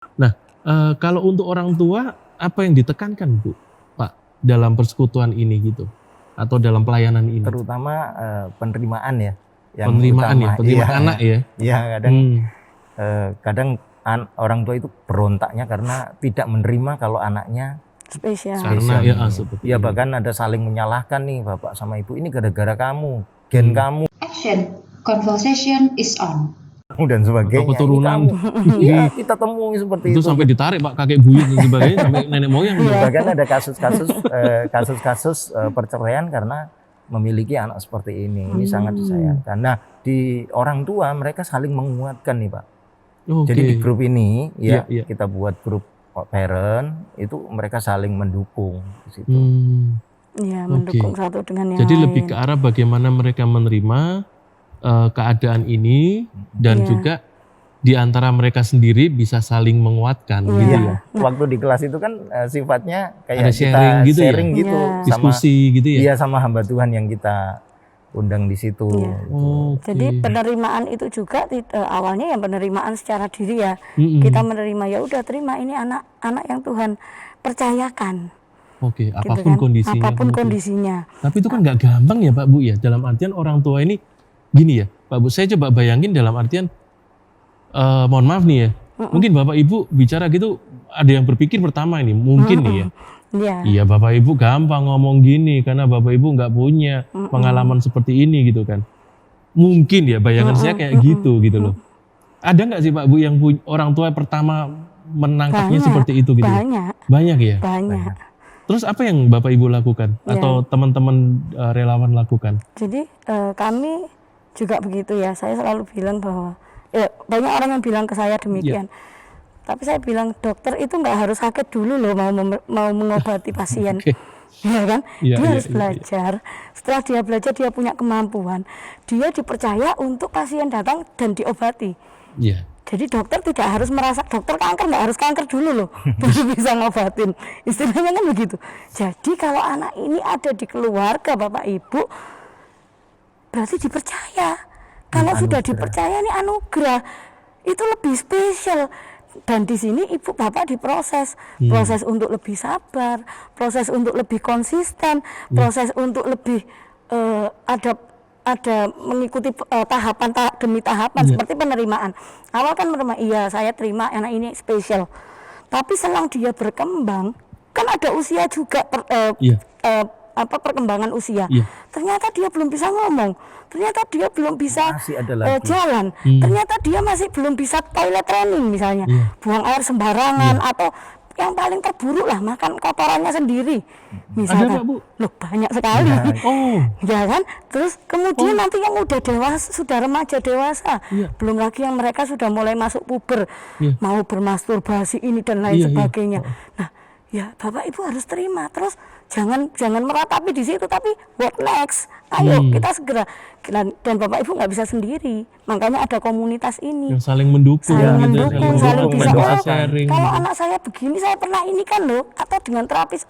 Nah, kalau untuk orang tua apa yang ditekankan Bu, Pak, dalam persekutuan ini gitu? Atau dalam pelayanan ini? Terutama penerimaan ya, yang Penerimaan ya, utama. penerimaan anak ya? Iya kadang Hmm. kadang orang tua itu berontaknya karena tidak menerima kalau anaknya Spesial. Karena ya nih. seperti Ya ini. bahkan ada saling menyalahkan nih bapak sama ibu, ini gara-gara kamu, gen kamu Action. Conversation is on. dan sebagainya. Atau keturunan. Iya, kita temui seperti itu. Itu sampai ditarik Pak kakek buyut dan sebagainya sampai nenek moyang. Bahkan ada kasus-kasus perceraian karena memiliki anak seperti ini. Ini sangat disayangkan. Nah, di orang tua mereka saling menguatkan nih Pak. Jadi di grup ini ya, kita buat grup parent, itu mereka saling mendukung di situ. Iya, mendukung satu dengan yang Jadi lain. lebih ke arah bagaimana mereka menerima keadaan ini dan juga di antara mereka sendiri bisa saling menguatkan gitu ya. Waktu di kelas itu kan sifatnya kayak ada sharing kita gitu sharing ya? gitu, Diskusi gitu ya. Iya, sama hamba Tuhan yang kita undang di situ. Jadi penerimaan itu juga awalnya yang penerimaan secara diri ya. Kita menerima, ya udah terima, ini anak yang Tuhan percayakan. Apapun kondisinya. Apapun kondisinya. Tapi itu kan nggak gampang ya Pak Bu ya. Dalam artian orang tua ini gini ya Pak Bu, saya coba bayangin dalam artian mohon maaf nih ya. Mungkin Bapak Ibu bicara gitu ada yang berpikir pertama ini mungkin nih ya. Iya Bapak Ibu gampang ngomong gini karena Bapak Ibu nggak punya pengalaman seperti ini gitu kan. Mungkin ya bayangan saya kayak gitu loh. Ada nggak sih Pak Bu yang orang tua pertama menangkapnya seperti itu gitu? Banyak ya? Banyak. Terus apa yang Bapak Ibu lakukan atau teman-teman relawan lakukan? Jadi kami juga begitu ya. Saya selalu bilang bahwa banyak orang yang bilang ke saya demikian. Tapi saya bilang dokter itu nggak harus sakit dulu loh mau mengobati pasien. Ya kan? Dia harus belajar. Setelah dia belajar, dia punya kemampuan. Dia dipercaya untuk pasien datang dan diobati. Jadi dokter tidak harus merasa dokter kanker, nggak harus kanker dulu loh baru bisa ngobatin. Istilahnya kan begitu. Jadi kalau anak ini ada di keluarga Bapak Ibu, berarti dipercaya. Kalau sudah dipercaya ini anugerah, itu lebih spesial. Dan di sini ibu bapak diproses, proses untuk lebih sabar, proses untuk lebih konsisten, proses untuk lebih ada mengikuti tahapan demi tahapan seperti penerimaan. Awal kan menerima, iya saya terima anak ini spesial. Tapi selang dia berkembang, kan ada usia juga perkembangan usia. Ternyata dia belum bisa ngomong, ternyata dia belum bisa jalan, ternyata dia masih belum bisa toilet training misalnya, buang air sembarangan atau yang paling terburuk lah makan kotorannya sendiri misalnya. Loh banyak sekali. Ya kan. Terus kemudian nanti yang udah dewasa, sudah remaja dewasa, belum lagi yang mereka sudah mulai masuk puber, mau bermasturbasi ini dan lain sebagainya. Nah ya Bapak Ibu harus terima, terus jangan meratapi di situ, tapi what next? Ayo kita segera. Dan Bapak Ibu nggak bisa sendiri, makanya ada komunitas ini yang saling mendukung, saling bisa sharing. Kalau anak saya begini, saya pernah ini kan loh, atau dengan terapis,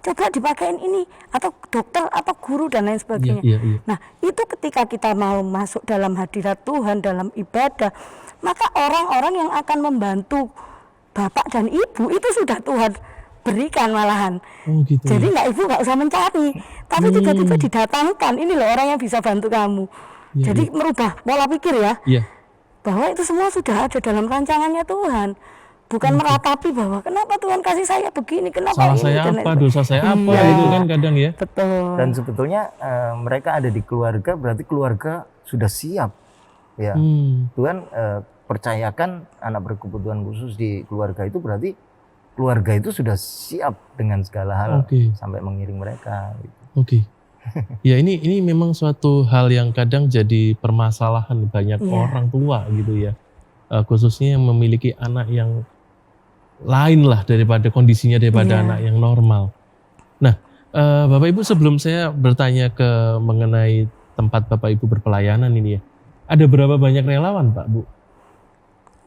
coba dipakein ini, atau dokter atau guru dan lain sebagainya. Nah itu ketika kita mau masuk dalam hadirat Tuhan dalam ibadah, maka orang-orang yang akan membantu Bapak dan Ibu itu sudah Tuhan berikan malahan. Jadi ibu nggak usah mencari, tapi tiba-tiba didatangkan, ini loh orang yang bisa bantu kamu. Jadi merubah pola pikir ya, bahwa itu semua sudah ada dalam rancangannya Tuhan, bukan meratapi bahwa kenapa Tuhan kasih saya begini, kenapa salah ini, saya apa, dosa saya apa, itu kan kadang ya. Betul. Dan sebetulnya mereka ada di keluarga, berarti keluarga sudah siap ya. Tuhan percayakan anak berkebutuhan khusus di keluarga itu, berarti keluarga itu sudah siap dengan segala hal sampai mengiring mereka. Ya ini memang suatu hal yang kadang jadi permasalahan banyak orang tua gitu ya, khususnya yang memiliki anak yang lain lah daripada kondisinya daripada anak yang normal. Nah Bapak Ibu, sebelum saya bertanya ke mengenai tempat Bapak Ibu berpelayanan ini ya, ada berapa banyak relawan Pak Bu?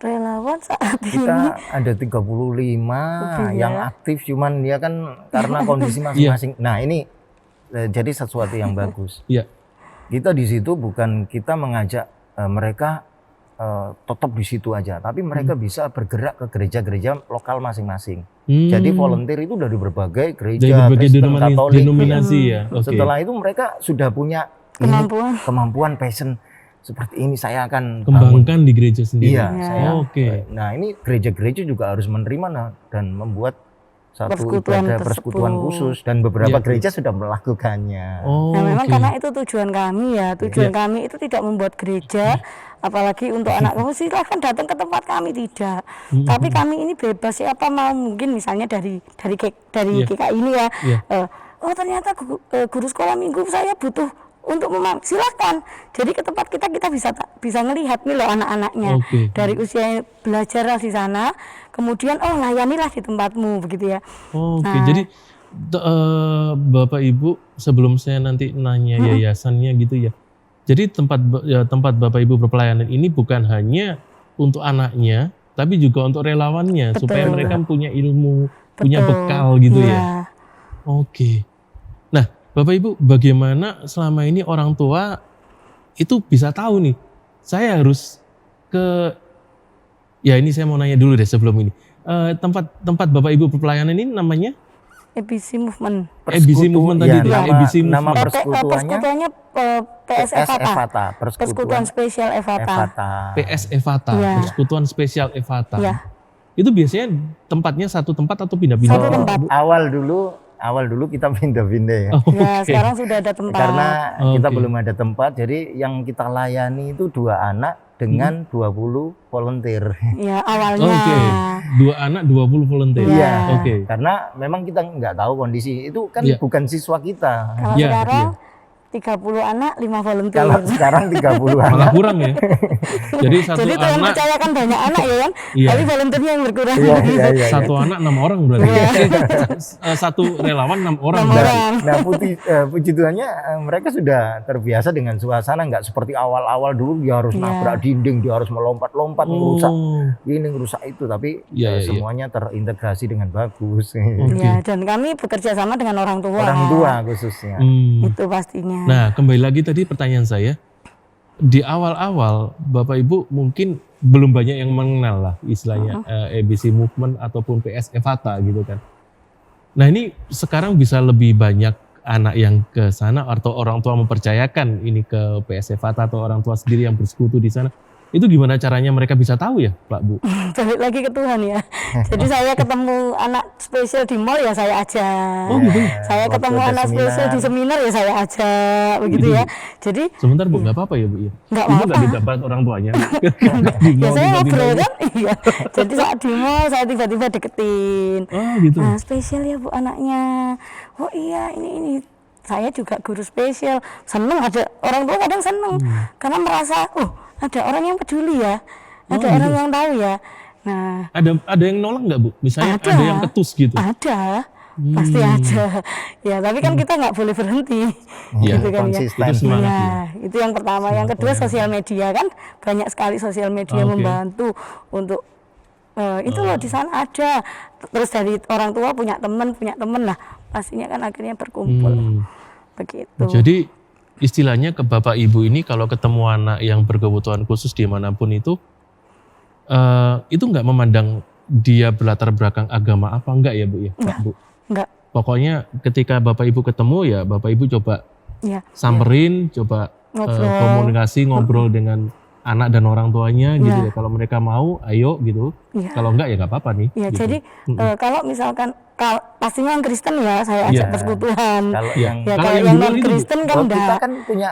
Relawan saat kita ada 35 yang aktif, cuman dia kan karena kondisi masing-masing. Nah ini jadi sesuatu yang bagus. Kita di situ bukan kita mengajak mereka tetap di situ aja, tapi mereka bisa bergerak ke gereja-gereja lokal masing-masing. Jadi volunteer itu dari berbagai gereja, dari berbagai Kristen, Katolik. denominasi ya. Oke. Setelah itu mereka sudah punya kemampuan passion seperti ini, saya akan kembangkan di gereja sendiri. Iya, saya. Oke. Nah, ini gereja-gereja juga harus menerima dan membuat satu Persekutuan persekutuan tersebut. khusus, dan beberapa Iya. gereja sudah melakukannya. Oh, Nah, memang oke. karena itu tujuan kami ya. Tujuan kami itu tidak membuat gereja, apalagi untuk anak kamu silahkan datang ke tempat kami, tidak. Tapi kami ini bebas, siapa mau, mungkin misalnya dari Iya. GKI ini ya. Iya. Oh ternyata guru sekolah minggu saya butuh untuk silahkan. Jadi ke tempat kita bisa ngelihat nih loh anak-anaknya Oke. dari usia belajar di sana, kemudian layanilah di tempatmu begitu ya. Oke, Nah. jadi Bapak Ibu, sebelum saya nanti nanya yayasannya gitu ya. Jadi tempat Bapak Ibu berpelayanan ini bukan hanya untuk anaknya, tapi juga untuk relawannya, supaya mereka punya ilmu, punya bekal gitu ya. Oke. Nah, Bapak Ibu, bagaimana selama ini orang tua itu bisa tahu nih, saya harus ke, ya ini saya mau nanya dulu deh sebelum ini. Tempat Bapak Ibu berpelayanan ini namanya? ABC Movement. ABC Movement tadi itu ya, ABC nama Movement. persekutuannya PS Evata. Persekutuan Persekutuan Spesial Evata. PS Evata, Iya. Persekutuan Spesial Evata. Iya. Itu biasanya tempatnya satu tempat atau pindah-pindah? Satu tempat. Awal dulu kita pindah-pindah ya. Oh, Ya, oke. sekarang sudah ada tempat. Karena kita Oke. belum ada tempat, jadi yang kita layani itu 2 anak dengan 20 volunteer. Ya, awalnya. Oke. 2 anak 20 volunteer. Iya. Oke. Karena memang kita nggak tahu kondisi itu kan Iya. bukan siswa kita. Kalau Iya, sekarang 30 anak, 5 volunteer. Kalau sekarang 30 Malah anak. kurang ya. Jadi satu Jadi Tuhan anak, percayakan banyak anak ya kan, Iya. tapi volunteernya yang berkurang. Iya. satu anak 6 orang berarti. Iya. Satu relawan 6 orang. 6 berarti. orang. Nah, puji Tuhannya mereka sudah terbiasa dengan suasana, nggak seperti awal-awal dulu dia harus Iya. nabrak dinding, dia harus melompat-lompat, ngerusak Oh. ini, ngerusak itu, tapi Iya, iya. semuanya terintegrasi dengan bagus. Oke. Ya, dan kami bekerja sama dengan orang tua. Orang tua khususnya. Itu pastinya. Nah, kembali lagi tadi pertanyaan saya. Di awal-awal Bapak Ibu mungkin belum banyak yang mengenal lah istilahnya ABC Movement ataupun PS Evata gitu kan. Nah, ini sekarang bisa lebih banyak anak yang ke sana atau orang tua mempercayakan ini ke PS Evata atau orang tua sendiri yang bersekutu di sana. Itu gimana caranya mereka bisa tahu ya, Pak Bu? Balik lagi ke Tuhan ya. Jadi saya ketemu anak spesial di mall ya saya ajak. Oh gitu. Saya Waktu ketemu ada anak spesial di seminar ya saya ajak, begitu ya. Jadi Sebentar Bu, nggak apa-apa ya Bu ya? Nggak Ibu nggak apa-apa. didapat orang tuanya? ya saya ngobrol kan, iya. Jadi saat di mall saya tiba-tiba deketin. Oh gitu. Nah, spesial ya Bu anaknya. Oh iya, ini. Saya juga guru spesial. Seneng, ada orang tua kadang seneng karena merasa, ada orang yang peduli ya. Ada orang yang tahu ya. Nah, Ada yang nolak nggak Bu? Misalnya Ada. ada yang ketus gitu? ada. Pasti ada. Ya, tapi kan kita nggak boleh berhenti. Iya, Gitu kan ya. konsisten. Itu semangat Iya, ya. itu yang pertama. Yang kedua sosial media kan banyak sekali sosial media Oke. membantu untuk itu loh di sana ada. Terus dari orang tua punya teman lah, pastinya kan akhirnya berkumpul. Begitu. Jadi istilahnya ke Bapak Ibu ini kalau ketemu anak yang berkebutuhan khusus dimanapun itu nggak memandang dia berlatar belakang agama apa enggak ya Bu ya? Bu. Enggak. Pokoknya ketika Bapak Ibu ketemu ya Bapak Ibu coba Ya. samperin, coba Ngobrol. komunikasi, ngobrol dengan anak dan orang tuanya gitu Ya. ya. Kalau mereka mau, ayo gitu. Ya. Kalau enggak ya nggak apa-apa nih. Ya, gitu. jadi kalau misalkan pastinya yang Kristen ya saya ajak Iya. persekutuan. Kalau Iya. yang Ya Kalau kalau yang yang di luar non itu, Bu? Kristen kan kita enggak. kan punya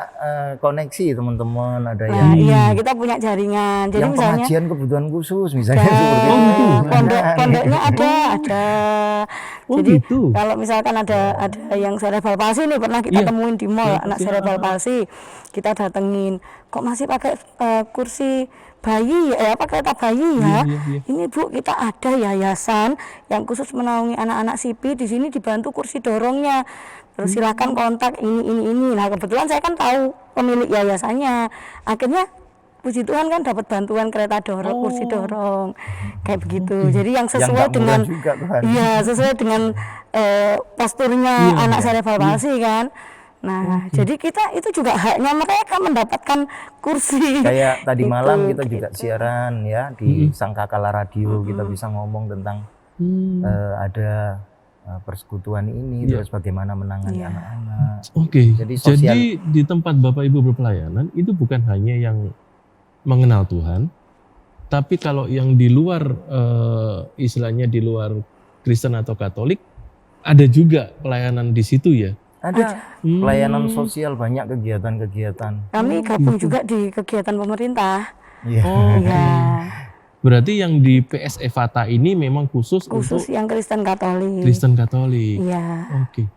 koneksi teman-teman, ada Nah, yang iya kita punya jaringan. Jadi yang misalnya pengajian kebutuhan khusus misalnya ada, seperti itu. pondoknya ada. Oh Jadi gitu. kalau misalkan ada yang cerebral palsy nih pernah kita Iya. temuin di mall Iya, anak pasti. cerebral palsy, kita datengin, kok masih pakai kursi bayi apa kereta bayi ya? Iya. Ini Bu, kita ada yayasan yang khusus menaungi anak-anak SIPI, di sini dibantu kursi dorongnya. Terus silakan kontak ini. Nah, kebetulan saya kan tahu pemilik yayasannya. Akhirnya puji Tuhan kan dapat bantuan kereta dorong, kursi dorong. Kayak begitu. Jadi yang sesuai nggak murah dengan juga, Tuhan. iya, sesuai dengan posturnya anak cerebral palsy kan. Nah, jadi kita itu juga haknya mereka mendapatkan kursi. Kayak tadi Gitu, malam kita juga gitu. siaran ya di Sangkakala Radio, kita bisa ngomong tentang ada persekutuan ini, terus bagaimana menangani anak-anak. Oke. Jadi sosial. Jadi di tempat Bapak Ibu berpelayanan itu bukan hanya yang mengenal Tuhan, tapi kalau yang di luar istilahnya di luar Kristen atau Katolik, ada juga pelayanan di situ ya. Ada pelayanan sosial, banyak kegiatan-kegiatan. Kami gabung juga di kegiatan pemerintah. Iya. Iya. Berarti yang di PSE Fata ini memang khusus Khusus untuk yang Kristen Katolik. Kristen Katolik. Iya. Oke.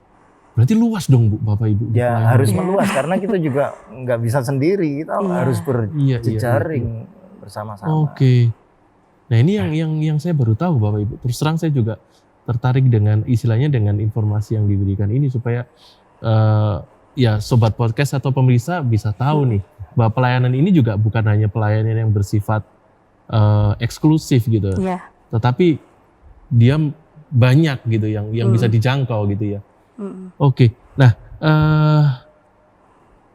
Berarti luas dong Bu, Bapak Ibu. Ya pelayanan. harus meluas karena kita juga nggak bisa sendiri, kita harus berjejaring bersama-sama. Oke. Nah ini yang saya baru tahu Bapak Ibu. Terus terang saya juga tertarik dengan istilahnya dengan informasi yang diberikan ini supaya ya sobat podcast atau pemirsa bisa tahu nih bahwa pelayanan ini juga bukan hanya pelayanan yang bersifat eksklusif gitu, tetapi dia banyak gitu yang bisa dijangkau gitu ya. Oke. Nah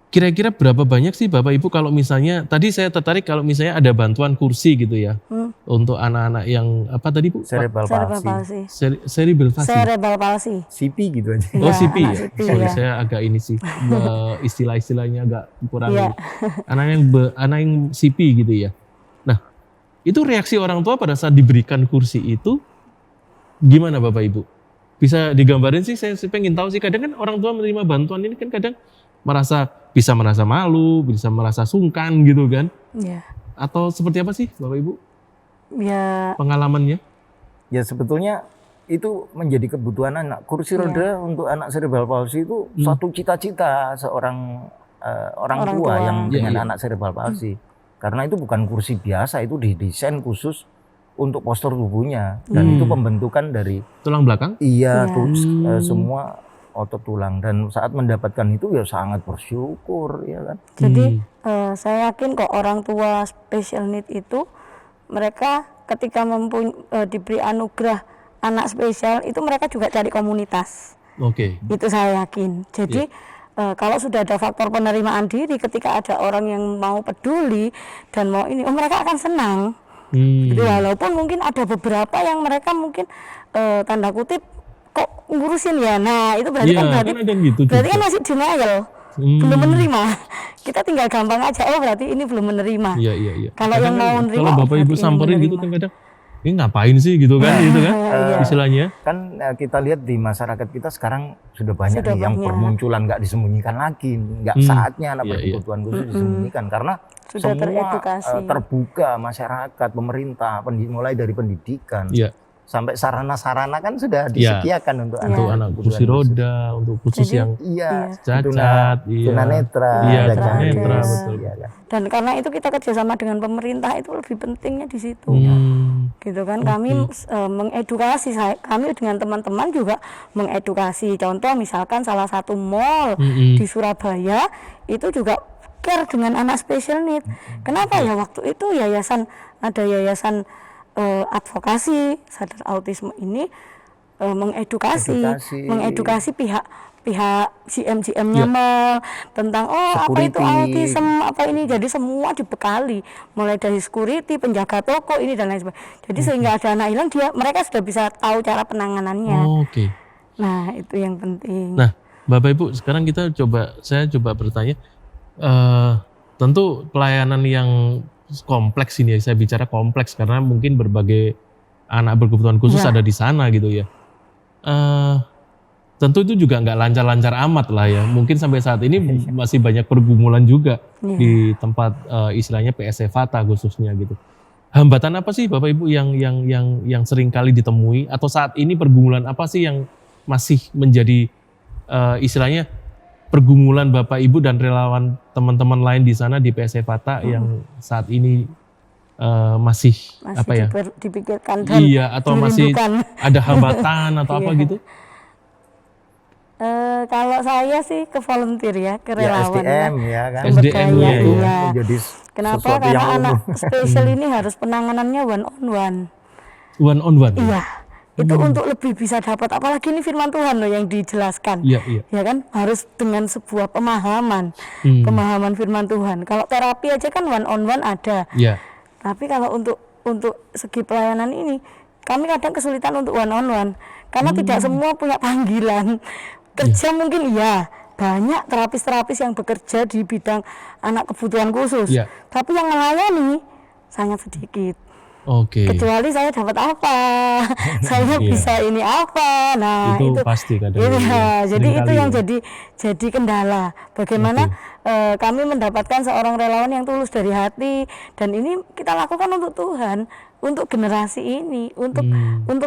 kira-kira berapa banyak sih Bapak Ibu kalau misalnya tadi saya tertarik kalau misalnya ada bantuan kursi gitu ya untuk anak-anak yang apa tadi Bu? Cerebral palsy. Cerebral palsy. Cerebral palsy. CP gitu aja. Oh CP ya? CP, Sorry saya agak ini sih istilah-istilahnya agak kurang. Anak yang CP gitu ya. Nah itu reaksi orang tua pada saat diberikan kursi itu gimana Bapak Ibu? Bisa digambarin sih, saya pengen tahu sih. Kadang kan orang tua menerima bantuan ini kan kadang bisa merasa malu, bisa merasa sungkan gitu kan? Iya. Atau seperti apa sih Bapak Ibu? Ya. Pengalamannya? Ya sebetulnya itu menjadi kebutuhan anak. Kursi roda untuk anak cerebral palsy itu suatu cita-cita seorang orang tua yang dengan anak cerebral palsy. Karena itu bukan kursi biasa, itu didesain khusus untuk postur tubuhnya dan itu pembentukan dari tulang belakang? Iya, semua otot tulang, dan saat mendapatkan itu ya sangat bersyukur ya kan. Jadi saya yakin kok orang tua special need itu mereka ketika diberi anugerah anak spesial itu mereka juga cari komunitas. Oke. Itu saya yakin. Jadi kalau sudah ada faktor penerimaan diri, ketika ada orang yang mau peduli dan mau ini, mereka akan senang. Jadi walaupun mungkin ada beberapa yang mereka mungkin tanda kutip kok ngurusin ya, nah itu berarti kan berarti kan masih denial, belum menerima. Kita tinggal gampang aja, oh berarti ini belum menerima. Iya. Kalau yang mau menerima, kalau Bapak Ibu samperin gitu kan kadang ini ngapain sih gitu kan, gitu kan istilahnya. Kan kita lihat di masyarakat kita sekarang sudah banyak nih yang bermunculan, nggak disembunyikan lagi, nggak saatnya anak berkebutuhan khusus disembunyikan karena sudah semua teredukasi. Terbuka masyarakat, pemerintah, mulai dari pendidikan. Sampai sarana-sarana kan sudah disediakan untuk anak kursi roda, untuk khusus yang cacat, tunanetra, tunanetra, betul. Dan karena itu kita kerjasama dengan pemerintah itu lebih pentingnya di situ, gitu kan. Kami mengedukasi, kami dengan teman-teman juga mengedukasi. Contoh misalkan salah satu mall di Surabaya itu juga care dengan anak special need. Kenapa ya waktu itu ada yayasan advokasi sadar autisme ini mengedukasi pihak GM-nya mall tentang apa itu autism, apa ini. Jadi semua dibekali mulai dari security, penjaga toko ini dan lain sebagainya. Jadi sehingga ada anak hilang mereka sudah bisa tahu cara penanganannya. Nah, itu yang penting. Nah, Bapak Ibu, sekarang saya coba bertanya, tentu pelayanan yang kompleks ini, saya bicara kompleks karena mungkin berbagai anak berkebutuhan khusus ada di sana gitu ya. Tentu itu juga nggak lancar-lancar amat lah ya. Mungkin sampai saat ini masih banyak pergumulan juga di tempat istilahnya PSE Fata khususnya gitu. Hambatan apa sih Bapak Ibu yang sering kali ditemui, atau saat ini pergumulan apa sih yang masih menjadi istilahnya pergumulan Bapak Ibu dan relawan teman-teman lain di sana di PSE Fata yang saat ini masih apa ya? Dipikirkan dan atau masih ada hambatan atau apa gitu? Kalau saya sih ke volunteer ya, ke relawan SDM ya kan. SDM itu menjadi kenapa? Karena anak spesial ini harus penanganannya one on one. One on one. Iya. itu untuk lebih bisa dapat, apalagi ini firman Tuhan loh yang dijelaskan. Iya. Ya kan, harus dengan sebuah pemahaman firman Tuhan. Kalau terapi aja kan one on one ada. Iya. Tapi kalau untuk segi pelayanan ini, kami kadang kesulitan untuk one on one karena tidak semua punya panggilan. Kerja mungkin iya, banyak terapis-terapis yang bekerja di bidang anak kebutuhan khusus. Iya. Tapi yang melayani sangat sedikit. Oke. Kecuali saya dapat apa, saya bisa ini apa, nah itu pasti kadang. Iya, jadi itu yang ya. jadi kendala. Bagaimana kami mendapatkan seorang relawan yang tulus dari hati, dan ini kita lakukan untuk Tuhan, untuk generasi ini, untuk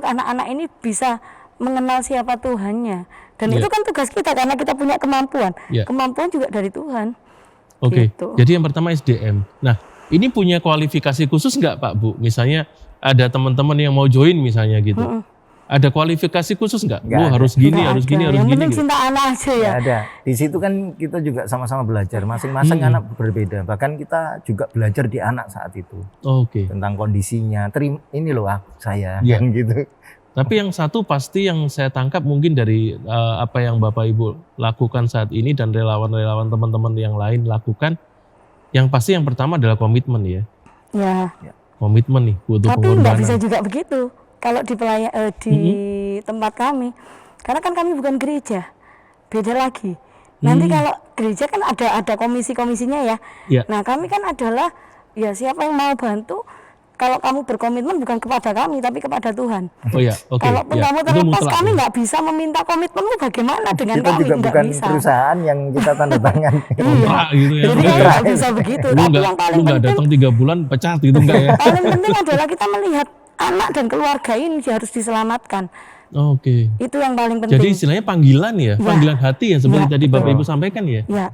anak-anak ini bisa mengenal siapa Tuhannya. Dan itu kan tugas kita karena kita punya kemampuan. Kemampuan juga dari Tuhan. Oke. Gitu. Jadi yang pertama SDM. Nah, ini punya kualifikasi khusus nggak Pak Bu? Misalnya ada teman-teman yang mau join misalnya gitu. Ada kualifikasi khusus nggak? Nggak ada. Harus gini, Nggak harus ada. gini, harus yang gini. penting Gitu. cinta anak aja ya. Ya ada. Di situ kan kita juga sama-sama belajar. Masing-masing anak berbeda. Bahkan kita juga belajar di anak saat itu Oke. tentang kondisinya. Ini loh saya Iya. kan gitu. Tapi yang satu pasti yang saya tangkap mungkin dari apa yang Bapak Ibu lakukan saat ini dan relawan-relawan teman-teman yang lain lakukan, yang pasti yang pertama adalah komitmen ya. Ya. Komitmen nih, butuh Tapi nggak pengorbanan. bisa juga begitu kalau di tempat kami, karena kan kami bukan gereja, beda lagi. Nanti kalau gereja kan ada komisi-komisinya ya. Iya. Nah kami kan adalah ya siapa yang mau bantu. Kalau kamu berkomitmen bukan kepada kami tapi kepada Tuhan. Oh ya, oke. Kalaupun ya. kamu Itu terlepas, mutlak, kami ya. nggak bisa meminta komitmenmu bagaimana dengan Kita kami, juga nggak bukan bisa. perusahaan yang kita tanda tangan. Kontrak gitu ya. Jadi Enggak ya. nggak bisa begitu. Lu Tapi nggak yang paling lu nggak penting, datang 3 bulan pecat gitu enggak ya? paling penting adalah kita melihat anak dan keluarga ini harus diselamatkan. Oke. Itu yang paling penting. Jadi istilahnya panggilan ya, panggilan hati ya seperti Ya, tadi Bapak betul. Ibu sampaikan ya. Ya.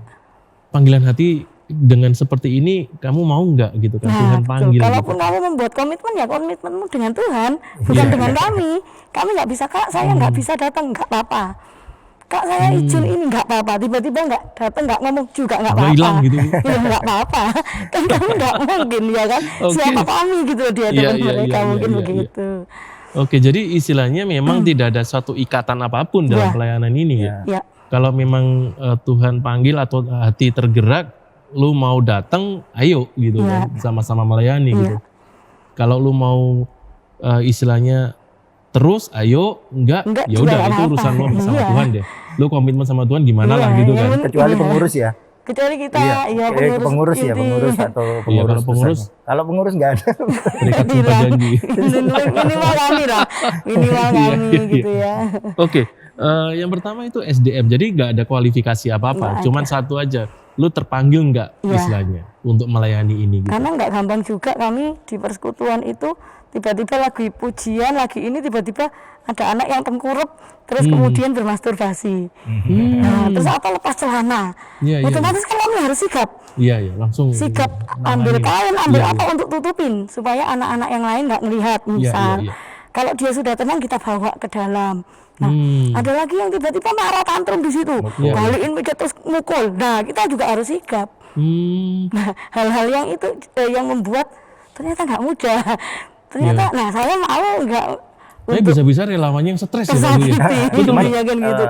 Panggilan hati dengan seperti ini kamu mau nggak gitu kan, Nah, Tuhan betul. panggil. Kalaupun Gitu. kamu membuat komitmen ya komitmenmu dengan Tuhan, bukan dengan kami. Kami nggak bisa, Kak, saya nggak bisa datang, nggak apa-apa. Kak, saya izin ini nggak apa-apa. Tiba-tiba nggak datang, nggak ngomong juga nggak Udah apa-apa. hilang gitu. Ya nggak apa-apa. Kan kamu nggak mungkin ya kan. Oke. Siapa kami gitu dia Iya, teman iya, mereka iya, mungkin iya, begitu. Oke, jadi istilahnya memang tidak ada suatu ikatan apapun dalam Ya. pelayanan ini ya. Ya. Kalau memang Tuhan panggil atau hati tergerak, lu mau datang, ayo gitu Ya. kan, sama-sama melayani Ya. gitu. Kalau lu mau istilahnya terus, ayo, enggak ya juga udah nggak itu apa-apa. urusan lo sama Iya. Tuhan deh. Lu komitmen sama Tuhan gimana Iya, lah gitu yang kan. penting- Kecuali Iya. pengurus ya. Kecuali kita ya Pengurus ya, inti. pengurus atau Iya, pengurus. kalau pengurus besarnya. Kalau pengurus nggak ada. terikat sumpah Bilang, janji. minimal kami lah, minimal Iya, kami iya, gitu ya. Oke, yang pertama itu SDM. Jadi nggak ada kualifikasi apa-apa, Nggak cuman satu aja. Lu terpanggil nggak Iya. istilahnya untuk melayani ini gitu. Karena nggak gampang juga kami di persekutuan itu tiba-tiba lagi pujian, lagi ini tiba-tiba ada anak yang tengkurup terus kemudian bermasturbasi. Nah, terus apa lepas celana. Iya, iya. Otomatis kan kami harus sikap. Iya, iya, langsung. Sikap ambil kain, ambil Iya, apa untuk tutupin supaya anak-anak yang lain nggak ngelihat misal. iya. Kalau dia sudah tenang kita bawa ke dalam. Nah, ada lagi yang tiba-tiba marah tantrum di situ, balikin meja terus mukul. Nah, kita juga harus sikap. Nah, hal-hal yang itu yang membuat ternyata nggak mudah. Ternyata, nah saya mau nggak Tapi bisa-bisa relawannya yang stres ya Pak Bu, ya? tersakiti, Betul nggak? iya kan gitu.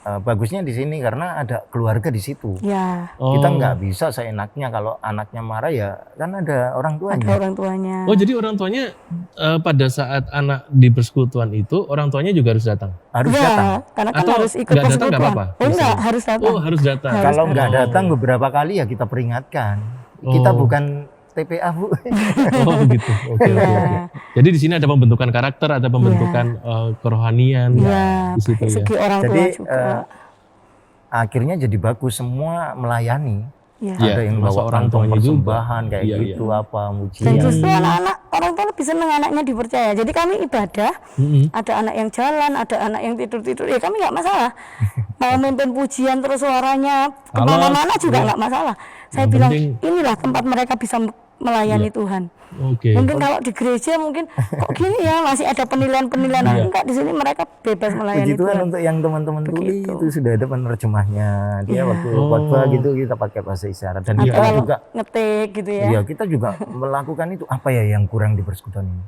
Bagusnya di sini karena ada keluarga di situ. Ya, Oh. Kita nggak bisa seenaknya kalau anaknya marah ya kan ada orang ada tuanya. orang tuanya. Oh, jadi orang tuanya pada saat anak di persekutuan itu orang tuanya juga harus datang. Harus Ya, datang. karena kan Atau harus ikut nggak datang nggak persekutuan. apa-apa? Oh enggak, Misalnya. harus datang. Oh, harus datang. Harus Kalau nggak Oh. datang beberapa kali ya kita peringatkan. Kita Oh. bukan TPA Bu. Oh, gitu. Oke, oke, oke. Iya. Jadi di sini ada pembentukan karakter, ada pembentukan kerohanian Ya, di situ ya. segi orang tua Jadi juga. akhirnya jadi bagus semua melayani. Ya. Iya, Ada yang termasuk bawa orang kantong tuanya juga. persembahan kayak Iya, gitu apa Dan mujian. justru anak-anak orang tua lebih senang anaknya dipercaya. Jadi kami ibadah, Mm-mm. ada anak yang jalan, ada anak yang tidur-tidur. Ya kami nggak masalah. Mau memimpin pujian terus suaranya kemana-mana juga nggak masalah. Saya Yang bilang penting- inilah tempat mereka bisa melayani Tuhan. Oke. Mungkin kalau di gereja mungkin kok gini ya masih ada penilaian-penilaian. Iya. Enggak, di sini mereka bebas melayani Puji Tuhan Tuhan. untuk yang teman-teman tuli Begitu. itu sudah ada penerjemahnya. Dia Iya. waktu Oh. khotbah gitu kita pakai bahasa isyarat dan Atau kita kalau juga ngetik gitu ya. iya kita juga melakukan itu. Apa ya yang kurang di persekutuan ini?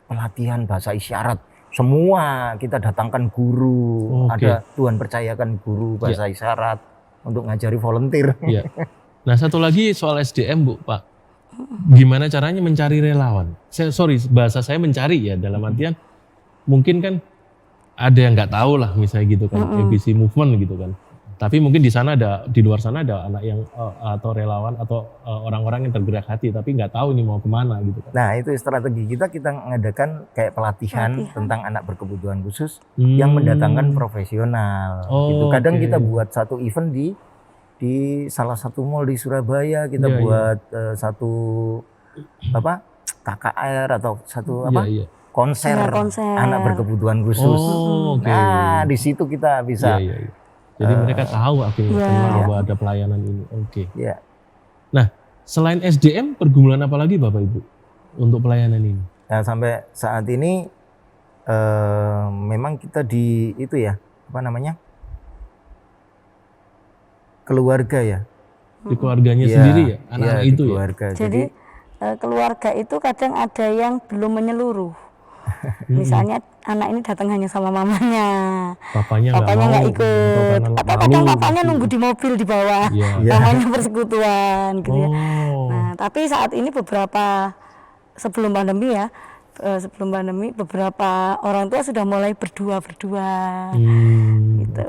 Pelatihan bahasa isyarat. semua kita datangkan guru, Oke. ada Tuhan percayakan guru bahasa isyarat untuk ngajari volunteer. Iya. Nah, satu lagi soal SDM, Bu, Pak. Gimana caranya mencari relawan? Bahasa saya mencari ya, dalam artian mungkin kan ada yang nggak tahu lah misalnya gitu kan, ABC movement gitu kan. Tapi mungkin di luar sana ada anak yang atau relawan atau orang-orang yang tergerak hati tapi nggak tahu ini mau kemana gitu kan. Nah, itu strategi kita mengadakan kayak pelatihan tentang anak berkebutuhan khusus yang mendatangkan profesional. Gitu. Kadang kita buat satu event di salah satu mall di Surabaya, kita buat satu KKR atau satu konser anak berkebutuhan khusus. Nah, di situ kita bisa. Jadi mereka tahu akhirnya kenal bahwa ada pelayanan ini. Oke. Iya. Nah, selain SDM, pergumulan apa lagi Bapak Ibu untuk pelayanan ini? Nah, sampai saat ini memang kita di itu ya, keluarga ya. Di keluarganya sendiri ya, anak-anak itu keluarga. ya. Jadi keluarga itu kadang ada yang belum menyeluruh. Misalnya anak ini datang hanya sama mamanya, papanya nggak ikut, atau kadang papanya nunggu di mobil di bawah, mamanya persekutuan gitu ya. Nah, tapi saat ini sebelum pandemi beberapa orang tua sudah mulai berdua gitu.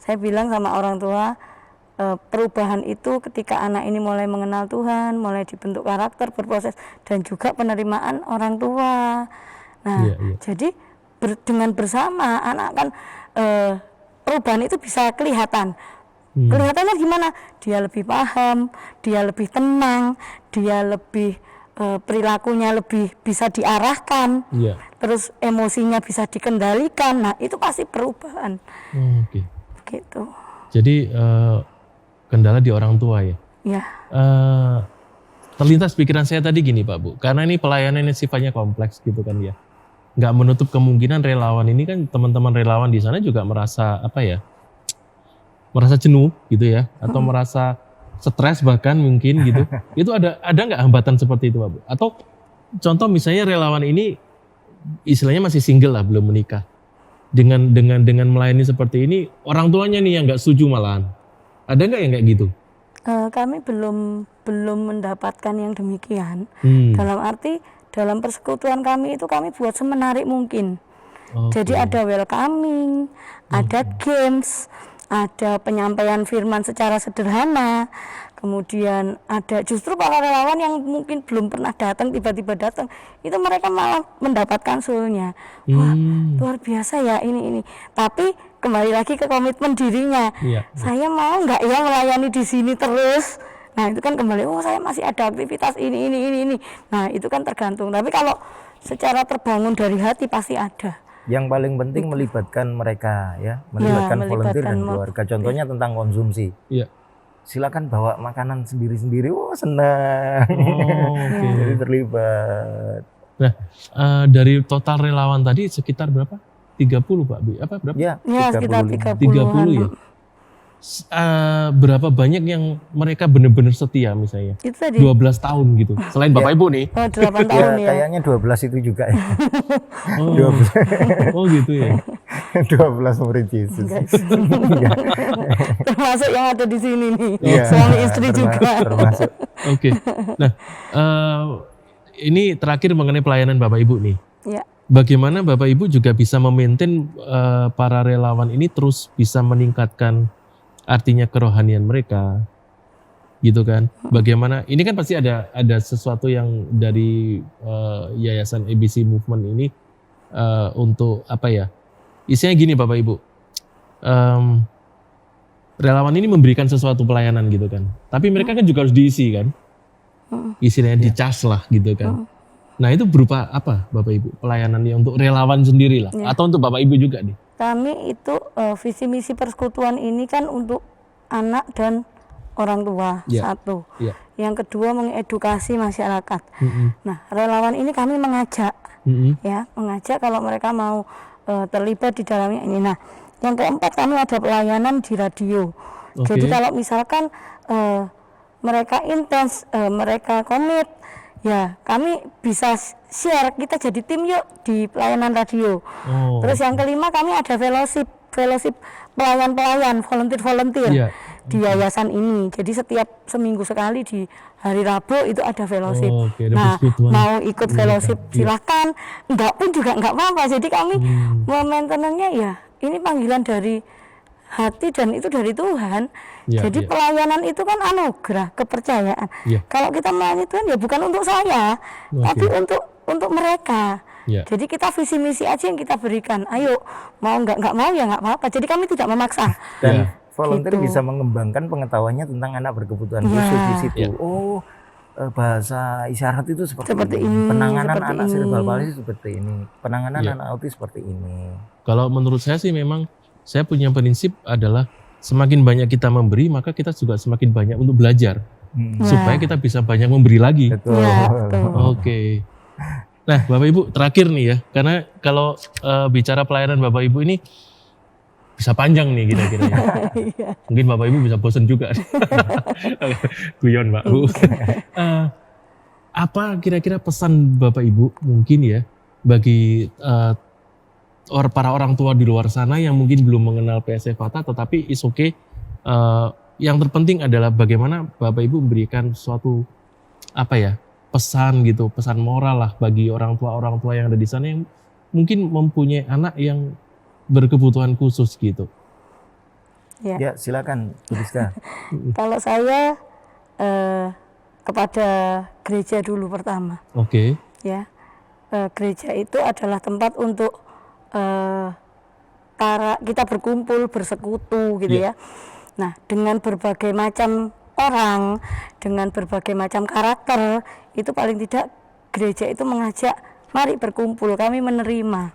Saya bilang sama orang tua, perubahan itu ketika anak ini mulai mengenal Tuhan, mulai dibentuk karakter, berproses, dan juga penerimaan orang tua. Nah, jadi dengan bersama anak kan perubahan itu bisa kelihatan. Kelihatannya gimana? Dia lebih paham, dia lebih tenang, dia lebih perilakunya lebih bisa diarahkan, terus emosinya bisa dikendalikan. Nah, itu pasti perubahan. Gitu. Jadi kendala di orang tua ya? Iya. Terlintas pikiran saya tadi gini Pak Bu, karena ini pelayanan yang sifatnya kompleks gitu kan ya. Nggak menutup kemungkinan relawan ini kan, teman-teman relawan di sana juga merasa merasa jenuh gitu ya, atau merasa stres bahkan mungkin gitu. Itu ada nggak hambatan seperti itu Pak Bu? Atau contoh misalnya relawan ini istilahnya masih single lah, belum menikah. Dengan melayani seperti ini, orang tuanya nih yang nggak setuju malahan. Ada nggak yang kayak gitu? Kami belum mendapatkan yang demikian. Dalam arti dalam persekutuan kami itu kami buat semenarik mungkin. Jadi ada welcoming, ada games, ada penyampaian firman secara sederhana, kemudian ada justru para relawan yang mungkin belum pernah datang tiba-tiba datang, itu mereka malah mendapatkan soulnya. Wah, luar biasa ya ini. Tapi kembali lagi ke komitmen dirinya. Saya mau nggak ya melayani di sini terus. Nah, itu kan kembali, saya masih ada aktivitas ini. Nah, itu kan tergantung. Tapi kalau secara terbangun dari hati pasti ada. Yang paling penting melibatkan mereka ya, melibatkan volunteer dan keluarga. Contohnya tentang konsumsi. Silakan bawa makanan sendiri-sendiri. Senang. Jadi terlibat. Nah, dari total relawan tadi sekitar berapa? 30 Pak B? Apa berapa? Ya, sekitar 30 ya. Berapa banyak yang mereka benar-benar setia misalnya? Itu tadi 12 tahun gitu. Selain Bapak Ibu nih. 8 tahun ya. Kayaknya 12 itu juga ya. 12. Oh gitu ya. 12 murid Yesus. Termasuk yang ada di sini nih. Suami istri juga. Termasuk. Oke. Nah, ini terakhir mengenai pelayanan Bapak Ibu nih. Ya. Bagaimana Bapak Ibu juga bisa memaintain para relawan ini terus bisa meningkatkan artinya kerohanian mereka, gitu kan? Bagaimana? Ini kan pasti ada sesuatu yang dari Yayasan ABC Movement ini untuk Isinya gini Bapak Ibu, relawan ini memberikan sesuatu pelayanan gitu kan? Tapi mereka kan juga harus diisi kan? Istilahnya dicas lah gitu kan? Nah itu berupa apa Bapak Ibu pelayanannya untuk relawan sendiri lah, atau untuk Bapak Ibu juga nih? Kami itu visi misi persekutuan ini kan untuk anak dan orang tua, satu. Yang kedua mengedukasi masyarakat. Nah, relawan ini kami mengajak, mengajak kalau mereka mau terlibat di dalamnya ini. Nah, yang keempat kami ada pelayanan di radio. Jadi kalau misalkan mereka intens, mereka komit, ya kami bisa share, kita jadi tim yuk di pelayanan radio. Terus yang kelima kami ada fellowship pelayan-pelayan, volunteer Iya. di yayasan ini. Jadi setiap seminggu sekali di hari Rabu itu ada fellowship. Oke, ada Nah, persekutuan. mau ikut fellowship Iya. silakan, enggak pun juga enggak apa-apa. Jadi kami momentennya ya ini panggilan dari hati dan itu dari Tuhan. Iya, Jadi iya. pelayanan itu kan anugerah, kepercayaan. Iya. Kalau kita melayani Tuhan ya bukan untuk saya, tapi untuk mereka. Iya. Jadi kita visi misi aja yang kita berikan. Ayo, mau nggak mau ya nggak apa-apa. Jadi kami tidak memaksa. Dan Iya. volunteer Gitu. bisa mengembangkan pengetahuannya tentang anak berkebutuhan Iya. khusus di situ. Iya. Oh, bahasa isyarat itu seperti Seperti ini. ini, Penanganan seperti anak ini. cerebral palsy seperti ini. Penanganan Iya. anak autis seperti ini. Kalau menurut saya sih memang saya punya prinsip adalah semakin banyak kita memberi maka kita juga semakin banyak untuk belajar Hmm. supaya kita bisa banyak memberi lagi. Betul. Ya, betul. Oke. Nah, Bapak Ibu terakhir nih ya, karena kalau bicara pelayanan Bapak Ibu ini bisa panjang nih kira-kira ya. Iya. Mungkin Bapak Ibu bisa bosan juga. Guyon Mbak Bu. Apa kira-kira pesan Bapak Ibu mungkin ya bagi para orang tua di luar sana yang mungkin belum mengenal PSF Fata tetapi is okay. Yang terpenting adalah bagaimana Bapak Ibu memberikan suatu pesan gitu, pesan moral lah bagi orang tua yang ada di sana yang mungkin mempunyai anak yang berkebutuhan khusus gitu. Ya. Ya, silakan, Bu Rizka. Kalau saya kepada gereja dulu pertama, Oke. ya. Gereja itu adalah tempat untuk kita berkumpul, bersekutu gitu Iya. ya. Nah, dengan berbagai macam orang, dengan berbagai macam karakter, itu paling tidak gereja itu mengajak mari berkumpul, kami menerima.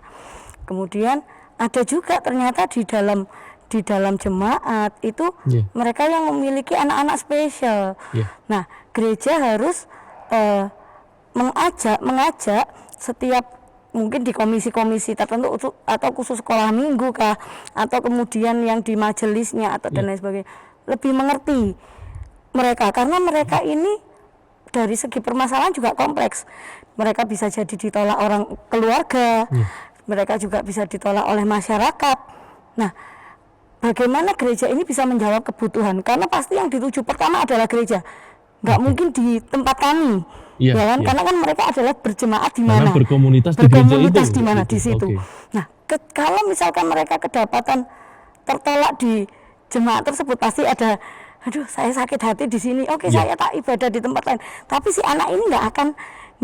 Kemudian ada juga ternyata di dalam jemaat itu Iya. mereka yang memiliki anak-anak spesial. Iya. Nah, gereja harus mengajak setiap mungkin di komisi-komisi tertentu atau khusus sekolah minggu kah, atau kemudian yang di majelisnya atau dan lain sebagainya, lebih mengerti mereka karena mereka ini dari segi permasalahan juga kompleks. Mereka bisa jadi ditolak orang keluarga, mereka juga bisa ditolak oleh masyarakat. Nah, bagaimana gereja ini bisa menjawab kebutuhan? Karena pasti yang dituju pertama adalah gereja. Nggak mungkin di tempat kami, Iya, ya kan? iya. Karena kan mereka adalah berjemaat di Karena mana? berkomunitas di gereja Berkomunitas itu. di mana? Gitu. Di situ. Oke. Nah, kalau misalkan mereka kedapatan tertolak di jemaat tersebut, pasti ada, aduh saya sakit hati di sini. Oke, Iya. saya tak ibadah di tempat lain. Tapi si anak ini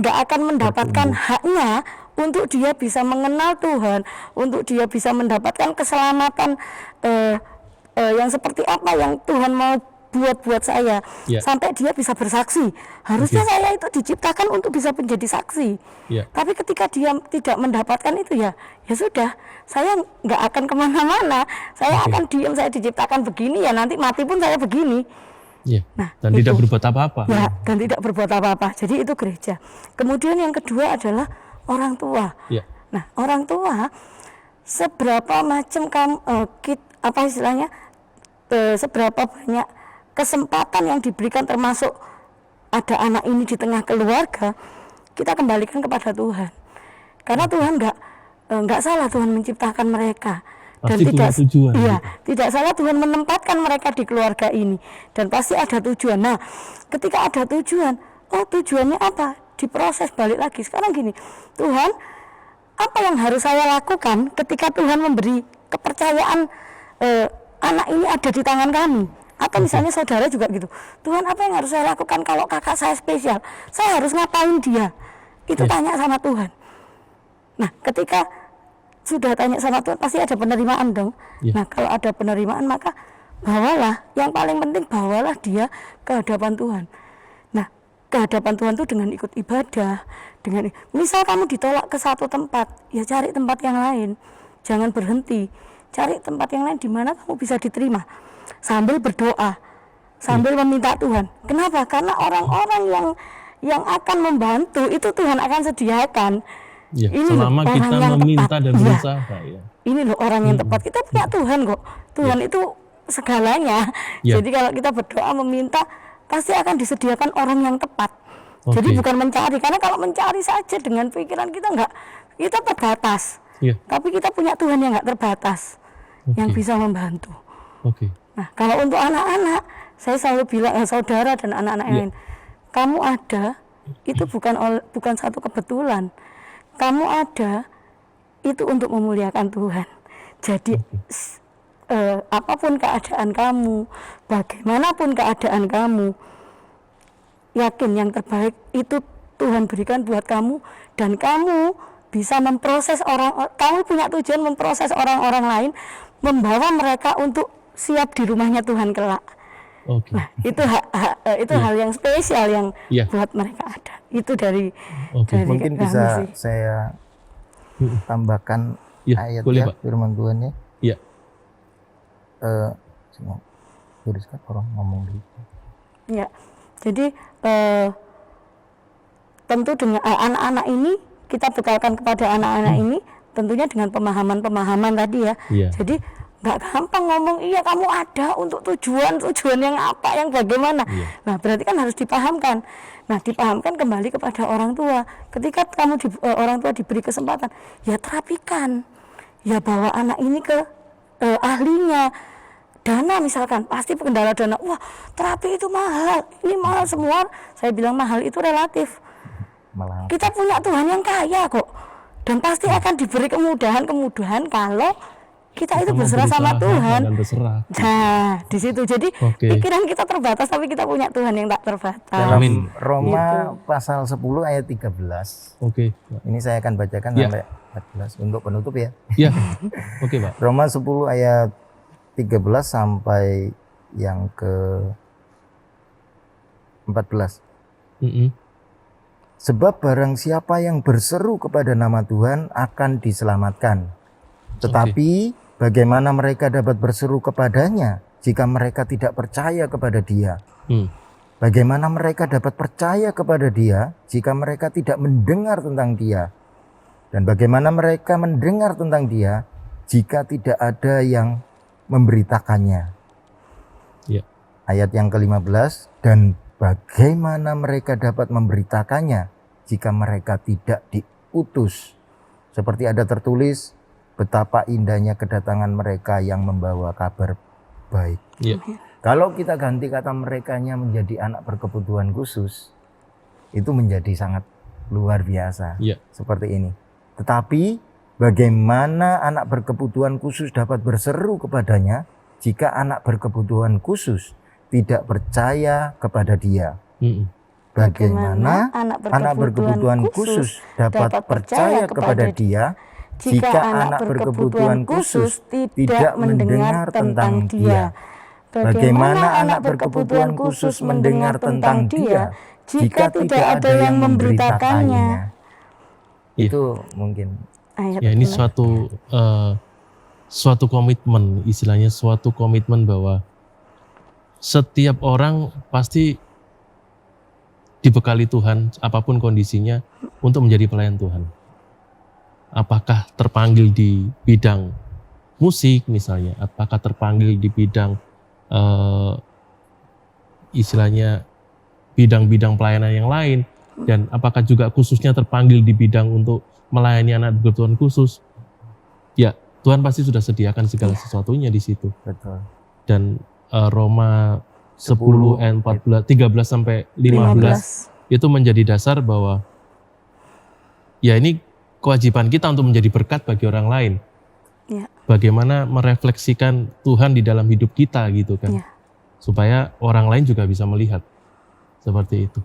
nggak akan mendapatkan haknya untuk dia bisa mengenal Tuhan, untuk dia bisa mendapatkan keselamatan yang seperti apa yang Tuhan mau buat saya, Iya. sampai dia bisa bersaksi. Harusnya saya itu diciptakan untuk bisa menjadi saksi. Iya. Tapi ketika dia tidak mendapatkan itu ya sudah, saya nggak akan kemana-mana. Saya akan diam, saya diciptakan begini ya nanti mati pun saya begini. Iya. Nah, Dan itu. tidak berbuat apa-apa. Ya, dan tidak berbuat apa-apa. Jadi itu gereja. Kemudian yang kedua adalah orang tua. Iya. Nah, orang tua seberapa macam seberapa banyak kesempatan yang diberikan, termasuk ada anak ini di tengah keluarga, kita kembalikan kepada Tuhan. Karena Tuhan nggak salah Tuhan menciptakan mereka. Dan Pasti punya tujuan, iya, gitu. tidak salah Tuhan menempatkan mereka di keluarga ini, dan pasti ada tujuan. Nah, ketika ada tujuan, tujuannya apa? Diproses balik lagi. Sekarang gini, Tuhan, apa yang harus saya lakukan ketika Tuhan memberi kepercayaan anak ini ada di tangan kami? Atau misalnya saudara juga gitu, Tuhan, apa yang harus saya lakukan kalau kakak saya spesial? Saya harus ngapain dia? Itu tanya sama Tuhan. Nah, ketika sudah tanya sama Tuhan, pasti ada penerimaan dong. Iya. Nah, kalau ada penerimaan, maka bawalah, yang paling penting bawalah dia ke hadapan Tuhan. Nah, ke hadapan Tuhan itu dengan ikut ibadah, misal kamu ditolak ke satu tempat, ya cari tempat yang lain. Jangan berhenti, cari tempat yang lain di mana kamu bisa diterima. Sambil berdoa, sambil meminta Tuhan. Kenapa? Karena orang-orang yang akan membantu itu Tuhan akan sediakan. Iya. Ini loh, Selama orang kita yang meminta tepat. dan Iya. berusaha ya. Ini loh orang yang tepat. Kita punya Tuhan kok. Tuhan itu segalanya. Iya. Jadi kalau kita berdoa meminta, pasti akan disediakan orang yang tepat. Jadi bukan mencari, karena kalau mencari saja dengan pikiran kita terbatas. Iya. Tapi kita punya Tuhan yang nggak terbatas, yang bisa membantu. Oke. Nah, kalau untuk anak-anak, saya selalu bilang saudara dan anak-anak yang lain, kamu ada itu bukan satu kebetulan. Kamu ada itu untuk memuliakan Tuhan. Jadi apapun keadaan kamu, bagaimanapun keadaan kamu, yakin yang terbaik itu Tuhan berikan buat kamu, dan kamu bisa memproses kamu punya tujuan memproses orang-orang lain, membawa mereka untuk siap di rumahnya Tuhan kelak. Oke. Nah, itu hal yang spesial yang buat mereka ada. Itu dari mungkin bisa sih. saya tambahkan ayat boleh, ya, firman Tuhan ya. Iya. Buriska orang ngomong gitu. Ya. Jadi tentu dengan anak-anak ini kita bekalkan kepada anak-anak ini tentunya dengan pemahaman-pemahaman tadi ya. Jadi nggak gampang ngomong iya kamu ada untuk tujuan yang apa, yang bagaimana. Nah, berarti kan harus dipahamkan. Nah, dipahamkan kembali kepada orang tua. Ketika orang tua diberi kesempatan, ya terapikan, ya bawa anak ini ke ahlinya. Dana misalkan, pasti kendala dana. Wah, terapi itu mahal, ini mahal semua. Saya bilang mahal itu relatif. Kita punya Tuhan yang kaya kok, dan pasti akan diberi kemudahan kalau kita itu berserah sama Tuhan. Nah, di situ jadi pikiran kita terbatas, tapi kita punya Tuhan yang tak terbatas. Dalam Roma pasal 10 ayat 13. Ini saya akan bacakan sampai 14 untuk penutup ya. Iya. Oke, Pak. Roma 10 ayat 13 sampai yang ke 14. Sebab barang siapa yang berseru kepada nama Tuhan akan diselamatkan. Tetapi bagaimana mereka dapat berseru kepadanya jika mereka tidak percaya kepada Dia? Bagaimana mereka dapat percaya kepada Dia jika mereka tidak mendengar tentang Dia? Dan bagaimana mereka mendengar tentang Dia jika tidak ada yang memberitakannya? Ayat yang ke-15, dan bagaimana mereka dapat memberitakannya jika mereka tidak diutus? Seperti ada tertulis, betapa indahnya kedatangan mereka yang membawa kabar baik. Kalau kita ganti kata merekanya menjadi anak berkebutuhan khusus, itu menjadi sangat luar biasa. Seperti ini. Tetapi bagaimana anak berkebutuhan khusus dapat berseru kepadanya jika anak berkebutuhan khusus tidak percaya kepada Dia? Bagaimana anak berkebutuhan khusus dapat percaya kepada Dia jika anak berkebutuhan khusus tidak mendengar tentang Dia? Bagaimana anak berkebutuhan khusus mendengar tentang Dia jika tidak ada yang memberitakannya? Itu mungkin. Ya, ini suatu komitmen, istilahnya suatu komitmen bahwa setiap orang pasti dibekali Tuhan apapun kondisinya untuk menjadi pelayan Tuhan. Apakah terpanggil di bidang musik misalnya, apakah terpanggil di bidang istilahnya bidang-bidang pelayanan yang lain, dan apakah juga khususnya terpanggil di bidang untuk melayani anak berkebutuhan khusus. Ya, Tuhan pasti sudah sediakan segala sesuatunya di situ. Betul. Dan Roma 10 ayat 13 sampai 15 itu menjadi dasar bahwa ya ini kewajiban kita untuk menjadi berkat bagi orang lain. Bagaimana merefleksikan Tuhan di dalam hidup kita gitu kan. Supaya orang lain juga bisa melihat seperti itu.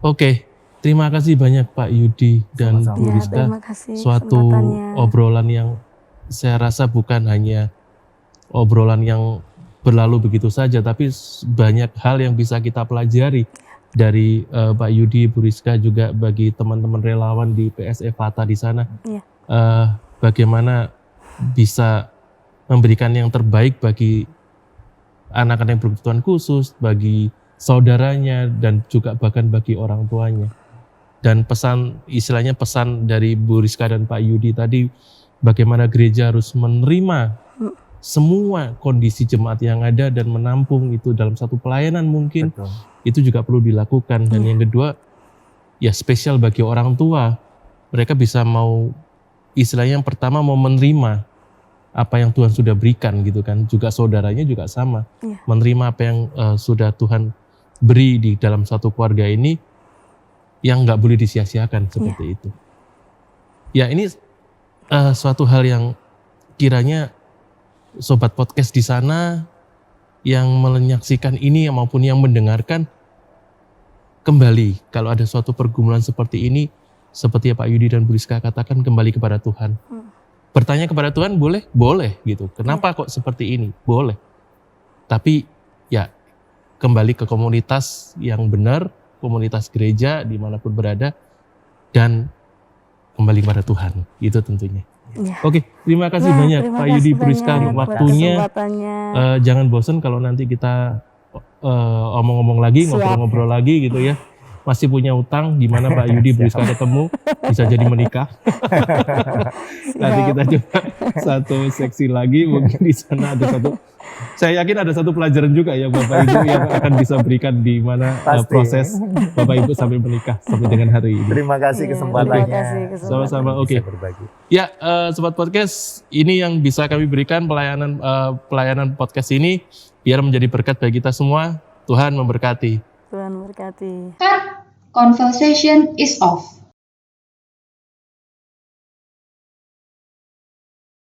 Oke, terima kasih banyak Pak Yudi dan Bu Rizka. Suatu obrolan yang saya rasa bukan hanya obrolan yang berlalu begitu saja, tapi banyak hal yang bisa kita pelajari dari Pak Yudi, Bu Rizka, juga bagi teman-teman relawan di PSE Fata di sana. Bagaimana bisa memberikan yang terbaik bagi anak-anak yang berkebutuhan khusus, bagi saudaranya, dan juga bahkan bagi orang tuanya. Dan pesan, istilahnya pesan dari Bu Rizka dan Pak Yudi tadi, bagaimana gereja harus menerima semua kondisi jemaat yang ada dan menampung itu dalam satu pelayanan mungkin. Betul. Itu juga perlu dilakukan. Dan yang kedua, ya spesial bagi orang tua. Mereka bisa mau istilahnya yang pertama mau menerima apa yang Tuhan sudah berikan gitu kan. Juga saudaranya juga sama. Iya. Menerima apa yang sudah Tuhan beri di dalam satu keluarga ini yang nggak boleh disia-siakan seperti itu. Ya ini suatu hal yang kiranya sobat podcast di sana yang menyaksikan ini maupun yang mendengarkan kembali kalau ada suatu pergumulan seperti ini, seperti yang Pak Yudi dan Bu Rizka katakan, kembali kepada Tuhan. Bertanya kepada Tuhan boleh? Boleh gitu. Kenapa kok seperti ini? Boleh. Tapi ya kembali ke komunitas yang benar, komunitas gereja dimanapun berada, dan kembali kepada Tuhan. Itu tentunya. Ya. Oke, terima kasih Wah, banyak terima Pak kasih Yudi Bu Rizka banyak buat waktunya. kesempatannya. Jangan bosan kalau nanti kita omong-omong lagi, Siap. ngobrol-ngobrol lagi gitu ya. Masih punya utang, gimana Pak Yudi Bu Rizka ketemu, bisa jadi menikah. Nanti kita coba satu seksi lagi, mungkin di sana ada satu. Saya yakin ada satu pelajaran juga ya Bapak Ibu yang akan bisa berikan di mana Pasti. proses Bapak Ibu sampai menikah sampai dengan hari ini. Terima kasih Iya, kesempatannya. terima kasih kesempatannya. Sama-sama, oke. Bisa berbagi. Ya, Sobat Podcast, ini yang bisa kami berikan pelayanan podcast ini biar menjadi berkat bagi kita semua. Tuhan memberkati. Tuhan berkati. Cut. Conversation is off.